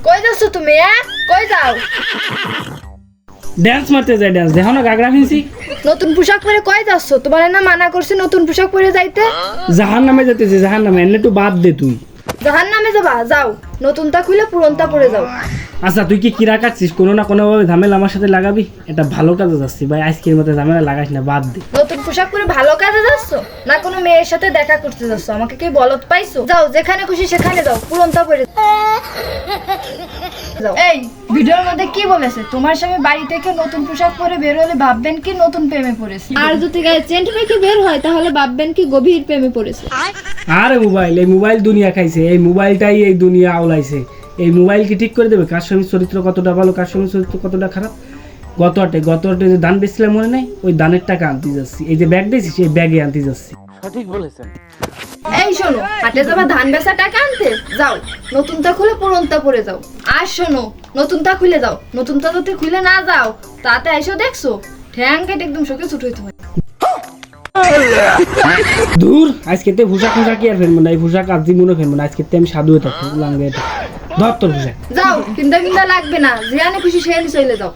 কই যাচ্ছ তুমি? কই যাও? ড্যান্স মারতে যাই, ড্যান্স দেখো না গাগরা ফিনছি। নতুন পোশাক পরে কই যাচ্ছ? তোমার না মানা করছে নতুন পোশাক পরে যাইতে? জাহান নামে যেতেছি, জাহান নামে। এনে একটু বাদ দে তুই। জাহান্নামে যাবা? যাও, নতুনটা খুলে পুরনটা পরে যাও। আচ্ছা তুই কি কিরা কাটছিস? কোনো না কোনোভাবে ঝামেলা আমার সাথে লাগাবি? এটা ভালো কাজে যাচ্ছি ভাই, আজকের মতো ঝামেলা লাগাস না, বাদ দে। নতুন পোশাক পরে ভালো কাজে যাচ্ছ না কোনো মেয়ের সাথে দেখা করতে যাচ্ছ? আমাকে কি বলত পাইছো? যাও, যেখানে খুশি সেখানে যাও, পুরনটা পরে যাও। এই ভিডিওর মধ্যে কি বলেছে? তোমার স্বামী বাড়ি থেকে নতুন পোশাক পরে বের হলে ভাববেন কি নতুন প্রেমে পড়েছে, আর যদি গায়ে চেন্ট রেখে বের হয় তাহলে ভাববেন কি গভীর প্রেমে পড়েছে। আরে মোবাইল, এই মোবাইল দুনিয়া খাইছে, এই মোবাইলটাই এই দুনিয়া আওলাইছে। এই মোবাইল কি ঠিক করে দেবে কার স্বামীর চরিত্র কতটা ভালো, কার স্বামীর চরিত্র কতটা খারাপ? গত হাটে যে ধান বেচছিলাম মনে নাই, ওই ধানের টাকা আনতে যাচ্ছি। এই যে ব্যাগ দিয়েছি সেই ব্যাগে আনতে যাচ্ছি। সঠিক বলেছেন। এই শোনো, হাটে যাবা ধান বেচা টাকা আনতে? যাও, নতুনটা খুলে পুরনটা পরে যাও। আর শোনো, নতুনটা খুলে যাও, নতুনটা যদি খুলে না যাও তাতে আইসো দেখছো ঠ্যাং কেটে একদম শোকে ছুট হইতে হয়। দূর, আজকে তে পোশাক কি আর ফেলবো না, এই পোশাক আজ জীবনও ফেলবো না। আজকে আমি সাধু হয়ে থাকবো লাঙ্গে এটা। ধর তোর পোশাক। যাও, কিন্দা লাগবে না, যেখানে খুশি সেখানে চলে যাও।